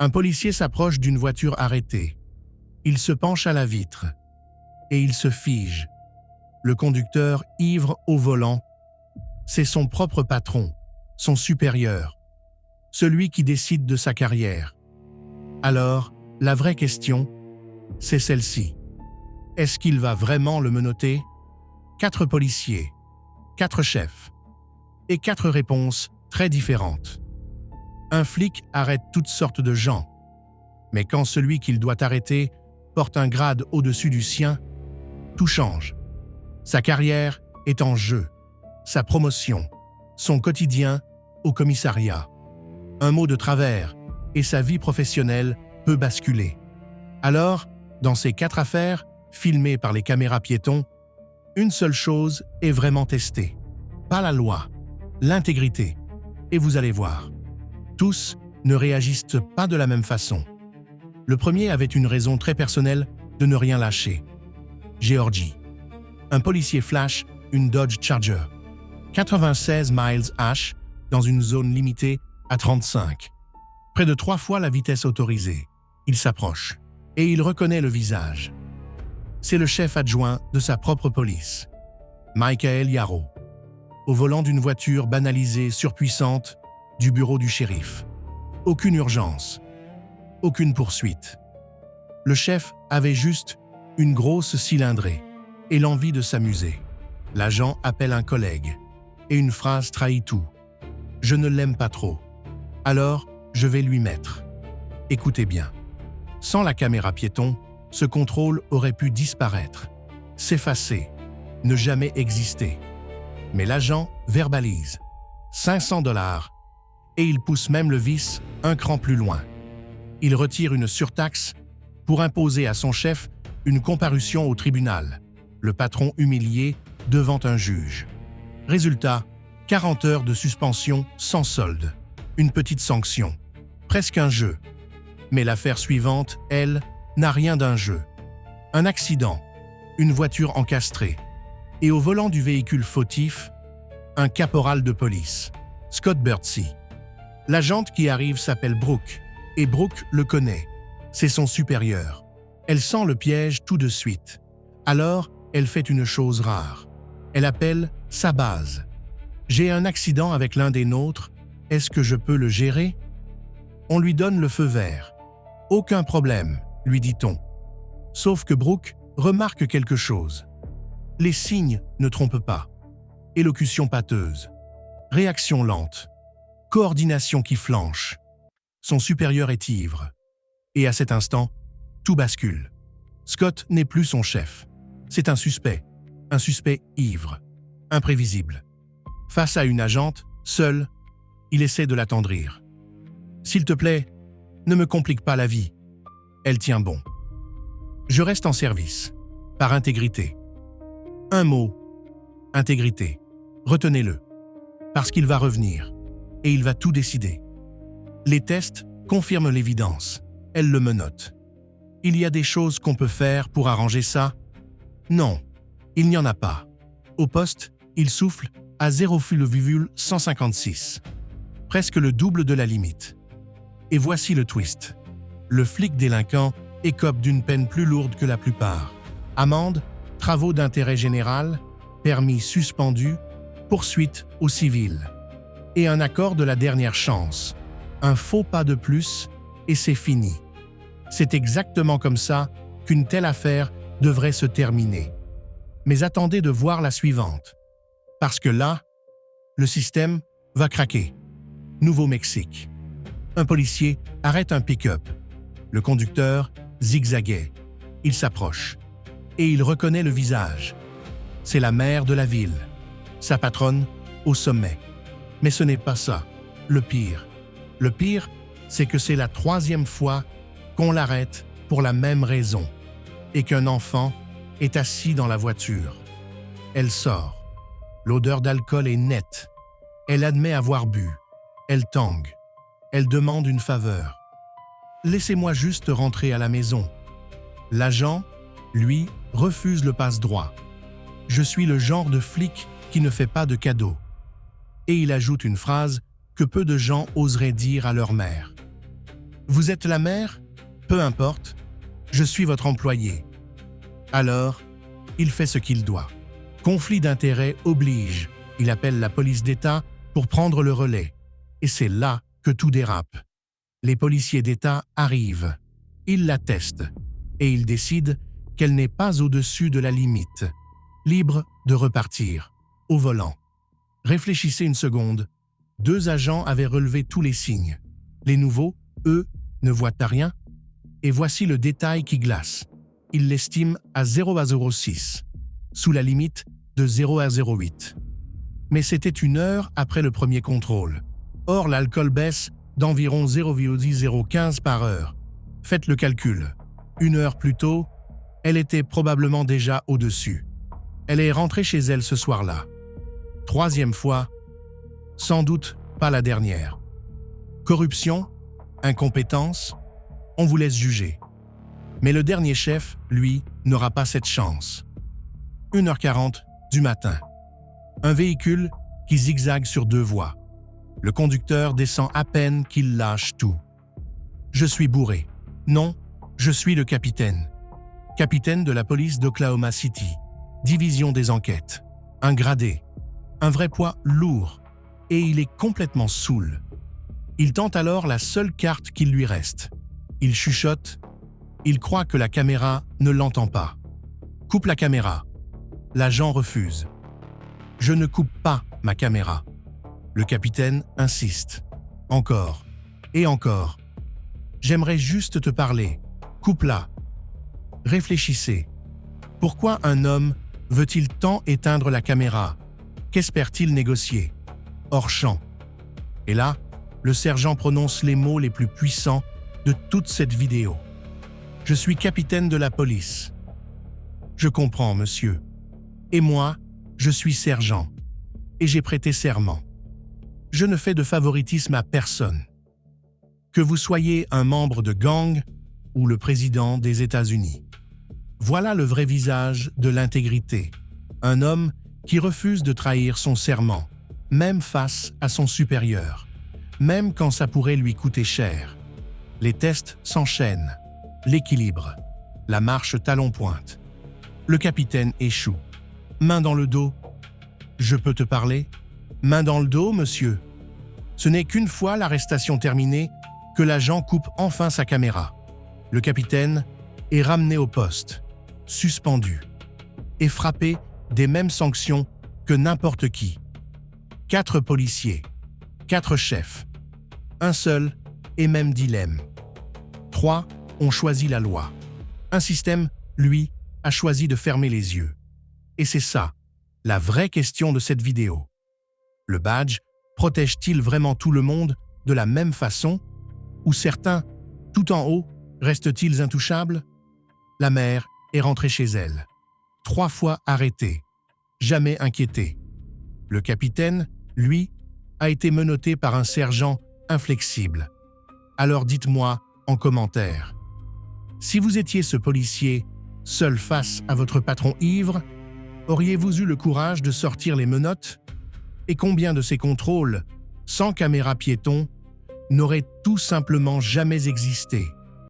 Un policier s'approche d'une voiture arrêtée. Il se penche à la vitre et il se fige. Le conducteur, ivre au volant, c'est son propre patron, son supérieur, celui qui décide de sa carrière. Alors, la vraie question, c'est celle-ci. Est-ce qu'il va vraiment le menotter? 4 policiers, 4 chefs et 4 réponses très différentes. Un flic arrête toutes sortes de gens, mais quand celui qu'il doit arrêter porte un grade au-dessus du sien, tout change. Sa carrière est en jeu, sa promotion, son quotidien au commissariat. Un mot de travers et sa vie professionnelle peut basculer. Alors, dans ces 4 affaires, filmées par les caméras piétons, une seule chose est vraiment testée. Pas la loi, l'intégrité. Et vous allez voir, tous ne réagissent pas de la même façon. Le premier avait une raison très personnelle de ne rien lâcher. Géorgie. Un policier flash une Dodge Charger. 96 miles h dans une zone limitée à 35. Près de 3 fois la vitesse autorisée. Il s'approche et il reconnaît le visage. C'est le chef adjoint de sa propre police, Michael Yarrow, au volant d'une voiture banalisée, surpuissante, du bureau du shérif. Aucune urgence, aucune poursuite. Le chef avait juste une grosse cylindrée et l'envie de s'amuser. L'agent appelle un collègue et une phrase trahit tout. « Je ne l'aime pas trop. Alors, je vais lui mettre. » Écoutez bien. Sans la caméra piéton, ce contrôle aurait pu disparaître, s'effacer, ne jamais exister. Mais l'agent verbalise 500 $ et il pousse même le vice un cran plus loin. Il retire une surtaxe pour imposer à son chef une comparution au tribunal, le patron humilié devant un juge. Résultat, 40 heures de suspension sans solde. Une petite sanction, presque un jeu. Mais l'affaire suivante, elle, n'a rien d'un jeu. Un accident, une voiture encastrée, et au volant du véhicule fautif, un caporal de police, Scott Birdsey. L'agente qui arrive s'appelle Brooke, et Brooke le connaît. C'est son supérieur. Elle sent le piège tout de suite. Alors, elle fait une chose rare. Elle appelle sa base. « J'ai un accident avec l'un des nôtres, est-ce que je peux le gérer ?» On lui donne le feu vert. « Aucun problème », lui dit-on. Sauf que Brooke remarque quelque chose. Les signes ne trompent pas. Élocution pâteuse. Réaction lente. Coordination qui flanche. Son supérieur est ivre. Et à cet instant, tout bascule. Scott n'est plus son chef. C'est un suspect ivre, imprévisible. Face à une agente, seul, il essaie de l'attendrir. « S'il te plaît, ne me complique pas la vie. » Elle tient bon. « Je reste en service, par intégrité. » Un mot, intégrité. Retenez-le, parce qu'il va revenir, et il va tout décider. Les tests confirment l'évidence. Elle le menotte. Il y a des choses qu'on peut faire pour arranger ça? Non, il n'y en a pas. Au poste, il souffle à 0,156. Presque le double de la limite. Et voici le twist. Le flic délinquant écope d'une peine plus lourde que la plupart. Amende, travaux d'intérêt général, permis suspendu, poursuite au civil. Et un accord de la dernière chance. Un faux pas de plus, et c'est fini. C'est exactement comme ça qu'une telle affaire devrait se terminer. Mais attendez de voir la suivante. Parce que là, le système va craquer. Nouveau-Mexique. Un policier arrête un pick-up. Le conducteur zigzaguait. Il s'approche. Et il reconnaît le visage. C'est la maire de la ville. Sa patronne au sommet. Mais ce n'est pas ça. Le pire. Le pire, c'est que c'est la 3e fois qu'on l'arrête pour la même raison. Et qu'un enfant est assis dans la voiture. Elle sort. L'odeur d'alcool est nette. Elle admet avoir bu. Elle tangue. Elle demande une faveur. « Laissez-moi juste rentrer à la maison. » L'agent, lui, refuse le passe-droit. « Je suis le genre de flic qui ne fait pas de cadeaux. » Et il ajoute une phrase que peu de gens oseraient dire à leur mère. « Vous êtes la mère? Peu importe, je suis votre employé. Alors, il fait ce qu'il doit. Conflit d'intérêts oblige. Il appelle la police d'État pour prendre le relais. Et c'est là que tout dérape. Les policiers d'État arrivent. Ils l'attestent. Et ils décident qu'elle n'est pas au-dessus de la limite. Libre de repartir. Au volant. Réfléchissez une seconde. 2 agents avaient relevé tous les signes. Les nouveaux, eux, ne voient rien. Et voici le détail qui glace. Ils l'estiment à 0 à 0,6, sous la limite de 0 à 0,8. Mais c'était 1 heure après le premier contrôle. Or, l'alcool baisse d'environ 0,015 par heure. Faites le calcul. 1 heure plus tôt, elle était probablement déjà au-dessus. Elle est rentrée chez elle ce soir-là. 3e fois, sans doute pas la dernière. Corruption, incompétence, on vous laisse juger. Mais le dernier chef, lui, n'aura pas cette chance. 1h40 du matin. Un véhicule qui zigzague sur 2 voies. Le conducteur descend à peine qu'il lâche tout. Je suis bourré. Non, je suis le capitaine. Capitaine de la police d'Oklahoma City. Division des enquêtes. Un gradé. Un vrai poids lourd. Et il est complètement saoul. Il tente alors la seule carte qu'il lui reste. Il chuchote. Il croit que la caméra ne l'entend pas. Coupe la caméra. L'agent refuse. Je ne coupe pas ma caméra. Le capitaine insiste. Encore. Et encore. J'aimerais juste te parler. Coupe-la. Réfléchissez. Pourquoi un homme veut-il tant éteindre la caméra? Qu'espère-t-il négocier? Hors champ. Et là, le sergent prononce les mots les plus puissants de toute cette vidéo. Je suis capitaine de la police. Je comprends, monsieur. Et moi, je suis sergent. Et j'ai prêté serment. Je ne fais de favoritisme à personne. Que vous soyez un membre de gang ou le président des États-Unis. Voilà le vrai visage de l'intégrité. Un homme qui refuse de trahir son serment, même face à son supérieur, même quand ça pourrait lui coûter cher. Les tests s'enchaînent. L'équilibre. La marche talon-pointe. Le capitaine échoue. Main dans le dos. Je peux te parler? Main dans le dos, monsieur. Ce n'est qu'une fois l'arrestation terminée que l'agent coupe enfin sa caméra. Le capitaine est ramené au poste, suspendu, et frappé des mêmes sanctions que n'importe qui. 4 policiers, 4 chefs, un seul et même dilemme. 3 ont choisi la loi. Un système, lui, a choisi de fermer les yeux. Et c'est ça, la vraie question de cette vidéo. Le badge protège-t-il vraiment tout le monde de la même façon? Ou certains, tout en haut, restent-ils intouchables? La mère est rentrée chez elle. 3 fois arrêtée, jamais inquiétée. Le capitaine, lui, a été menotté par un sergent inflexible. Alors dites-moi en commentaire. Si vous étiez ce policier, seul face à votre patron ivre, auriez-vous eu le courage de sortir les menottes? Et combien de ces contrôles, sans caméra piéton, n'auraient tout simplement jamais existé?